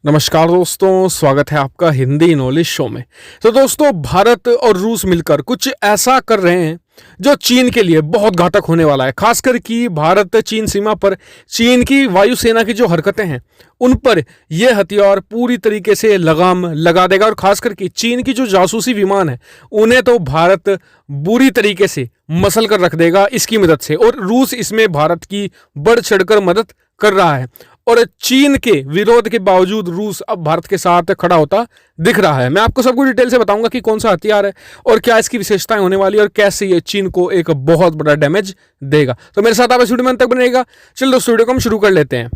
नमस्कार दोस्तों, स्वागत है आपका हिंदी नॉलेज शो में। तो दोस्तों, भारत और रूस मिलकर कुछ ऐसा कर रहे हैं जो चीन के लिए बहुत घातक होने वाला है। खासकर कि भारत चीन सीमा पर चीन की वायुसेना की जो हरकतें हैं उन पर यह हथियार पूरी तरीके से लगाम लगा देगा। और खासकर कि चीन की जो जासूसी विमान है उन्हें तो भारत बुरी तरीके से मसल कर रख देगा इसकी मदद से। और रूस इसमें भारत की बढ़ चढ़कर मदद कर रहा है और चीन के विरोध के बावजूद रूस अब भारत के साथ खड़ा होता दिख रहा है। मैं आपको सब कुछ डिटेल से बताऊंगा कि कौन सा हथियार है और क्या इसकी विशेषताएं होने वाली है और कैसे ये चीन को एक बहुत बड़ा डैमेज देगा। तो मेरे साथ आप इस वीडियो में अंत तक बनेगा। चलो दोस्तों, वीडियो को हम शुरू कर लेते हैं।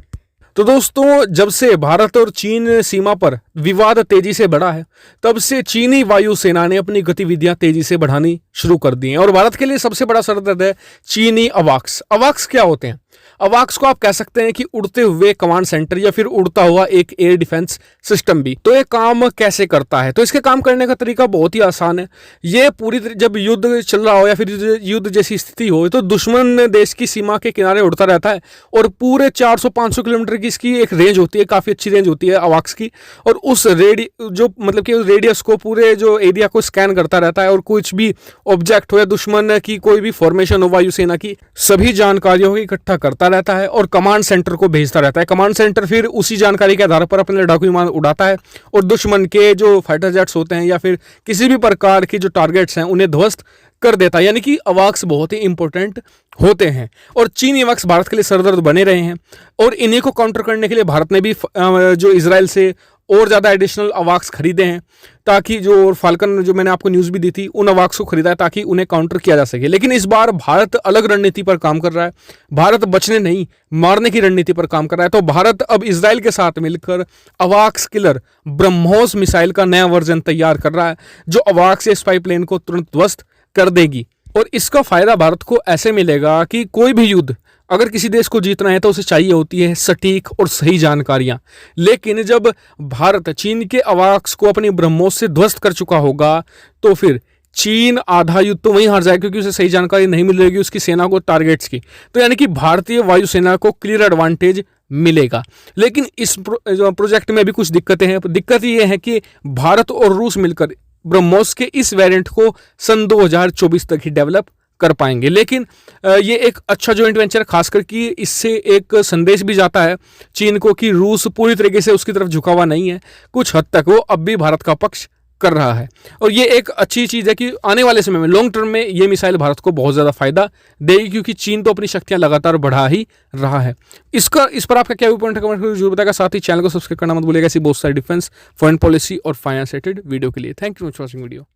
तो दोस्तों, जब से भारत और चीन सीमा पर विवाद तेजी से बढ़ा है तब से चीनी वायुसेना ने अपनी गतिविधियां तेजी से बढ़ानी शुरू कर दी हैं। और भारत के लिए सबसे बड़ा सरदर्द है चीनी अवाक्स। अवाक्स क्या होते हैं? अवाक्स को आप कह सकते हैं कि उड़ते हुए कमांड सेंटर या फिर उड़ता हुआ एक एयर डिफेंस सिस्टम भी। तो ये काम कैसे करता है? तो इसके काम करने का तरीका बहुत ही आसान है। ये जब युद्ध चल रहा हो या फिर युद्ध जैसी स्थिति हो तो दुश्मन देश की सीमा के किनारे उड़ता रहता है और पूरे 400-500 किलोमीटर की इसकी एक रेंज होती है, काफ़ी अच्छी रेंज होती है अवाक्स की। और उस रेडियस को, पूरे जो एरिया को स्कैन करता रहता है और कुछ भी ऑब्जेक्ट हो या दुश्मन की कोई भी फॉर्मेशन हो वायुसेना की, सभी जानकारियों को इकट्ठा करता रहता है और कमांड सेंटर को भेजता रहता है। कमांड सेंटर फिर उसी जानकारी के आधार पर अपने लड़ाकू विमान उड़ाता है और दुश्मन के जो फाइटर जेट्स होते हैं या फिर किसी भी प्रकार के जो टारगेट्स हैं उन्हें ध्वस्त कर देता है। यानी कि अवाक्स बहुत ही इंपॉर्टेंट होते हैं और चीनी अवाक्स भारत के लिए सरदर्द बने रहे हैं। और इन्हीं को काउंटर करने के लिए भारत ने भी जो इजराइल से और ज़्यादा एडिशनल अवाक्स खरीदे हैं, ताकि जो फाल्कन, जो मैंने आपको न्यूज़ भी दी थी, उन अवाक्स को खरीदा है ताकि उन्हें काउंटर किया जा सके। लेकिन इस बार भारत अलग रणनीति पर काम कर रहा है। भारत बचने नहीं, मारने की रणनीति पर काम कर रहा है। तो भारत अब इजराइल के साथ मिलकर अवाक्स किलर ब्रह्मोस मिसाइल का नया वर्जन तैयार कर रहा है जो अवाक्स इस पाइपलाइन को तुरंत ध्वस्त कर देगी। और इसका फायदा भारत को ऐसे मिलेगा कि कोई भी युद्ध अगर किसी देश को जीतना है तो उसे चाहिए होती है सटीक और सही जानकारियां। लेकिन जब भारत चीन के अवाक्स को अपनी ब्रह्मोस से ध्वस्त कर चुका होगा तो फिर चीन आधा युद्ध तो वहीं हार जाएगा, क्योंकि उसे सही जानकारी नहीं मिलेगी उसकी सेना को, टारगेट्स की। तो यानी कि भारतीय वायुसेना को क्लियर एडवांटेज मिलेगा। लेकिन इस प्रोजेक्ट में भी कुछ दिक्कतें हैं। दिक्कत ये है कि भारत और रूस मिलकर ब्रह्मोस के इस वेरिएंट को सन 2024 तक ही डेवलप कर पाएंगे। लेकिन ये एक अच्छा जॉइंट वेंचर, खासकर कि इससे एक संदेश भी जाता है चीन को कि रूस पूरी तरीके से उसकी तरफ झुका हुआ नहीं है। कुछ हद तक वो अब भी भारत का पक्ष कर रहा है। और ये एक अच्छी चीज़ है कि आने वाले समय में, लॉन्ग टर्म में, ये मिसाइल भारत को बहुत ज़्यादा फायदा देगी, क्योंकि चीन तो अपनी शक्तियां लगातार बढ़ा ही रहा है। इस पर आपका क्या पॉइंट है कमेंट करके जरूर बताएगा। साथ ही चैनल को सब्सक्राइब करना मत भूलिएगा ऐसी बहुत सारी डिफेंस, फॉरेन पॉलिसी और फाइनेंस रिलेटेड वीडियो के लिए। Thank you for watching video.